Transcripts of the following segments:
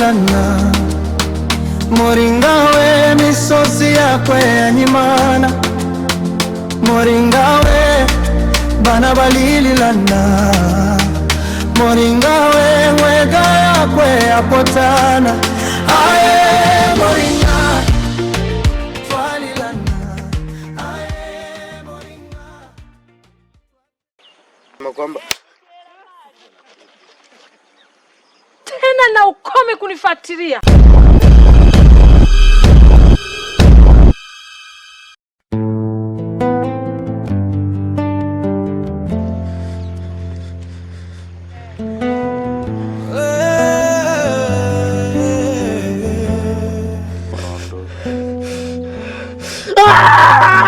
balilana Moringawe misozi yakwe yanyimana Moringawe bana balilana Moringawe mwega yakwe apotana Aye Moringa balilana Aye Moringa Makwamba tena na ukome kunifuatilia.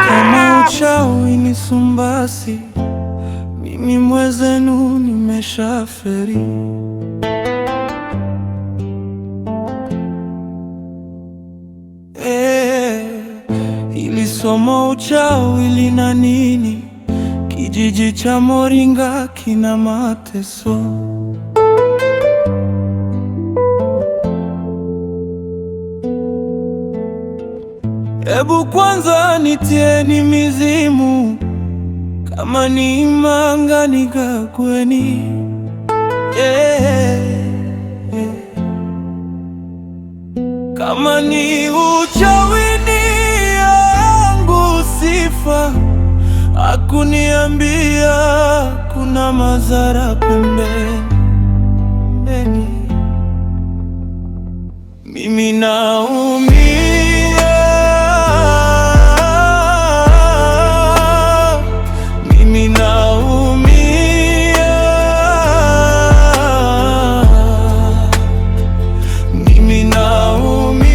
Kama uchawi ni sumbasi, mimi mwezenu nimeshaferi. Somo uchawi lina nini? Kijiji cha Moringa kina mateso. Ebu kwanza nitieni mizimu, kama ni imanga nikakweni. Kama ni uchawi hakuniambia kuna madhara pembeni. Mimi naumia, mimi naumia, mimi naumia.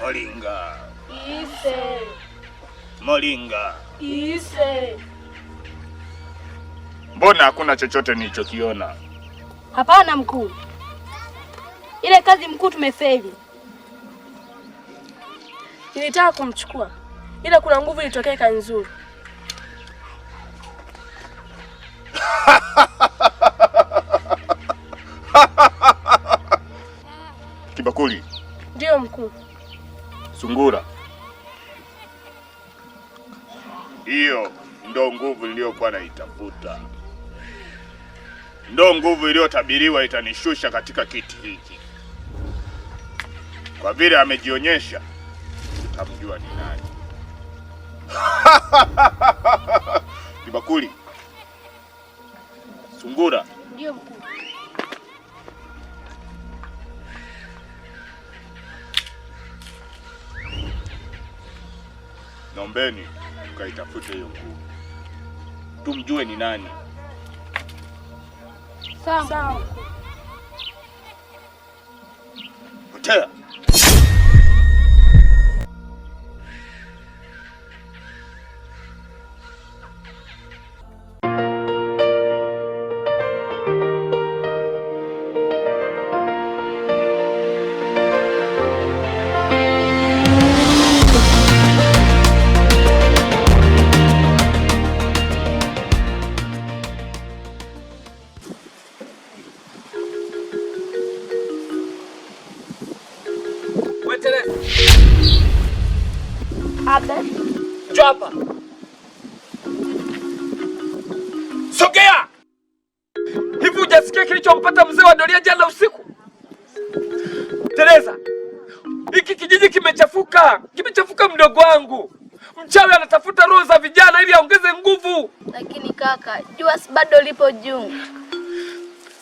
Moringa. Ise. Moringa. Ise. Mbona hakuna chochote nilichokiona? Hapana mkuu. Ile kazi mkuu tumefeli. Nilitaka kumchukua, ila kuna nguvu ilitokea kanzuri. Kibakuli. Ndio mkuu. Sungura. Hiyo ndo nguvu iliyokuwa naitafuta. Ndo nguvu iliyotabiriwa itanishusha katika kiti hiki. Kwa vile amejionyesha, tutamjua ni nani. Kibakuli. Sungura. Ndio mkuu. Naombeni tukaitafute hiyo nguvu, tumjue ni nani. Sawa. Potea. Hapa. Sogea! Hivi hujasikia kilichompata mzee wa Doria jana usiku? Teresa, hiki kijiji kimechafuka. Kimechafuka mdogo wangu. Mchawi anatafuta roho za vijana ili aongeze nguvu. Lakini kaka, jua bado lipo juu.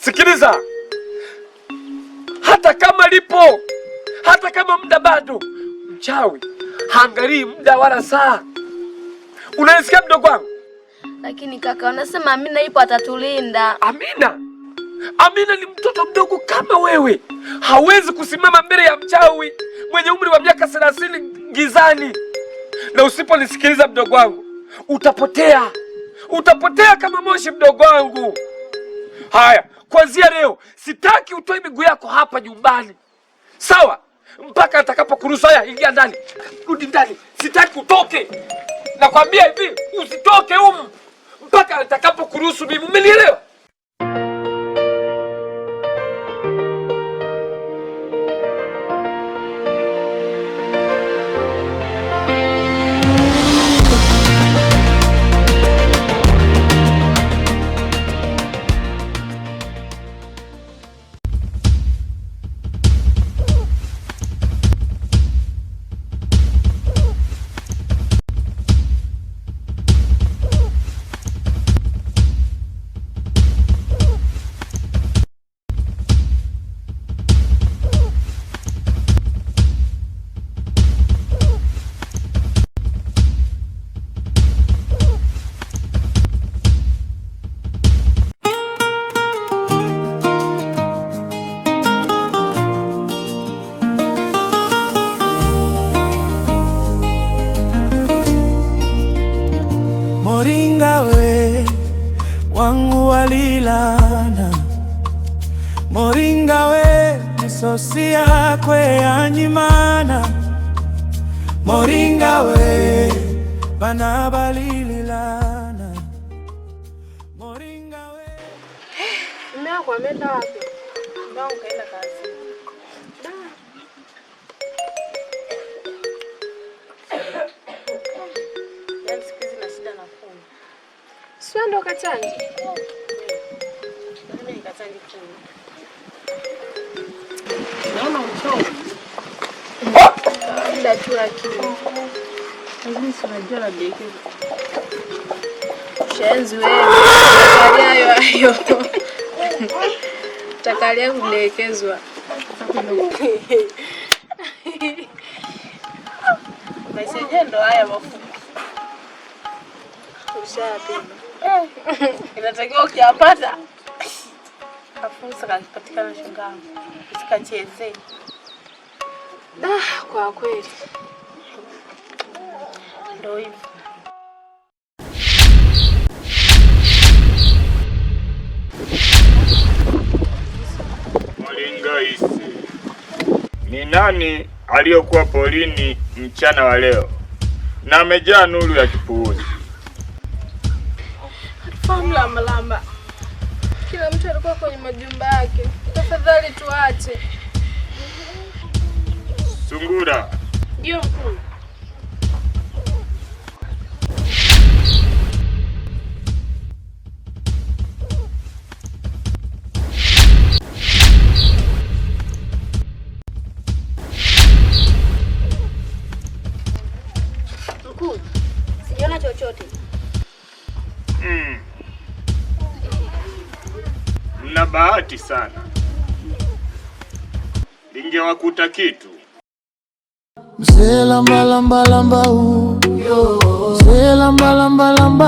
Sikiliza. Hata kama lipo, hata kama muda bado, mchawi haangalii muda wala saa. Unanisikia mdogo wangu? Lakini kaka, wanasema Amina ipo atatulinda. Amina? Amina ni mtoto mdogo kama wewe. Hawezi kusimama mbele ya mchawi mwenye umri wa miaka 30 gizani. Na usiponisikiliza mdogo wangu, utapotea. Utapotea kama moshi mdogo wangu. Haya, kuanzia leo sitaki utoe miguu yako hapa nyumbani. sawa? Mpaka atakapokuruhusu. Haya, ingia ndani, rudi ndani, sitaki utoke. Nakwambia hivi, usitoke humu mpaka atakapokuruhusu mimi, umenielewa? Moringa we wangu walilana, Moringa we misosi yakwe yanyimana, Moringa we bana balililana, Moringa we. Mume wako ameenda wapi? Ndio kaenda kazi. Sio ndo kachanje. Mimi nikachanje kuni. Naona uchovu. Ndio tu lakini. Hivi unajua la beki. Shenzi wewe. Takalia hayo. Takalia kudekezwa. Maisha ndo haya mafupi. Ushapenda. Inatakiwa ukiyapata afusa kakipatikana shangamu usikacheze. Kwa kweli ndio hivyo. Moringa isi, ni nani aliyokuwa polini mchana wa leo na amejaa nuru ya kipuuzi? Lamba. Kila mtu alikuwa kwenye majumba yake. Tafadhali tuache. Sungura. Ndio mkuu. Mkuu, sijaona chochote. Mna bahati sana. Lingewakuta kitu. Mzee lamba lamba lamba yo. Mzee lamba lamba lamba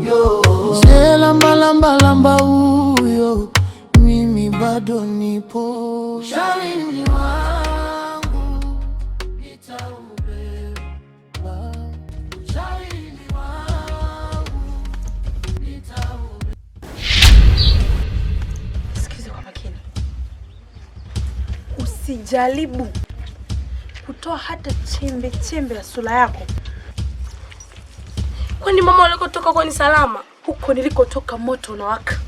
yo. Mzee lamba lamba lamba yo. Mimi bado nipo. Shauri wangu nitaubeba. Shauri wangu nitaubeba. Sikiza kwa makini. Usijaribu kutoa hata chembe ya sura yako. Kwani mama ulikotoka kwa ni salama? Huko nilikotoka moto unawaka.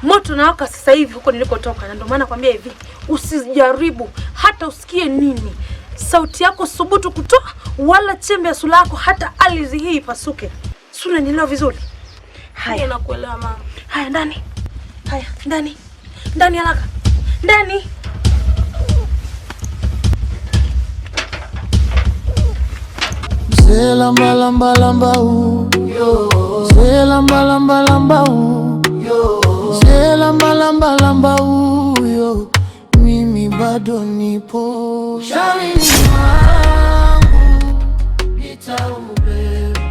Moto unawaka sasa hivi huko nilikotoka, na ndio maana nakwambia hivi, usijaribu hata usikie nini. Sauti yako subutu kutoa wala chembe ya sura yako, hata ardhi hii ipasuke. Sura nielewa vizuri. Haya nakuelewa mama. Haya ndani. Haya ndani. Ndani haraka. Ndani. Mzee lamba lamba lamba yo. Mzee lamba lamba lamba yo. Mzee lamba lamba lamba yo. Mimi bado nipo. Shauri wangu nitaubeba.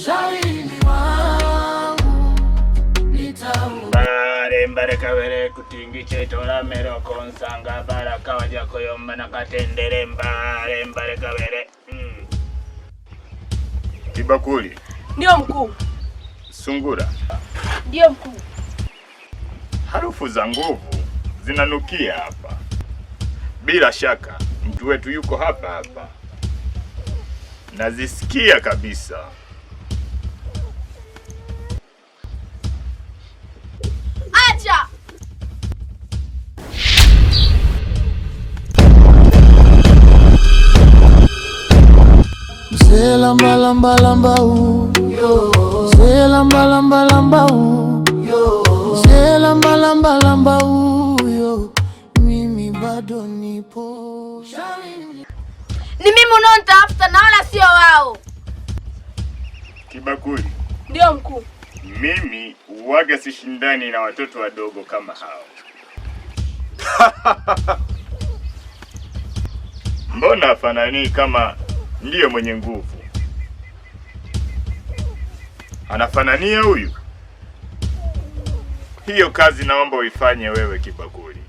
Shauri wangu nitaubeba. Mbare kawere kutingiche tola mero konsanga baraka waja koyomba na katendere mbare kawere. Kibakuli. Ndio mkuu. Sungura. Ndio mkuu. Harufu za nguvu zinanukia hapa. Bila shaka mtu wetu yuko hapa hapa, nazisikia kabisa. Acha! Mzee lamba lamba lamba yo, mzee lamba lamba lamba yo, mzee lamba lamba lamba yo, mimi bado nipo. Ni mimi unaonitafuta na wala sio wao. Kibakuli. Ndio mkuu. Mimi uwaga sishindani na watoto wadogo kama hao. Mbona afanani kama ndiyo mwenye nguvu? Anafanania huyu? Hiyo kazi naomba uifanye wewe Kibakuli.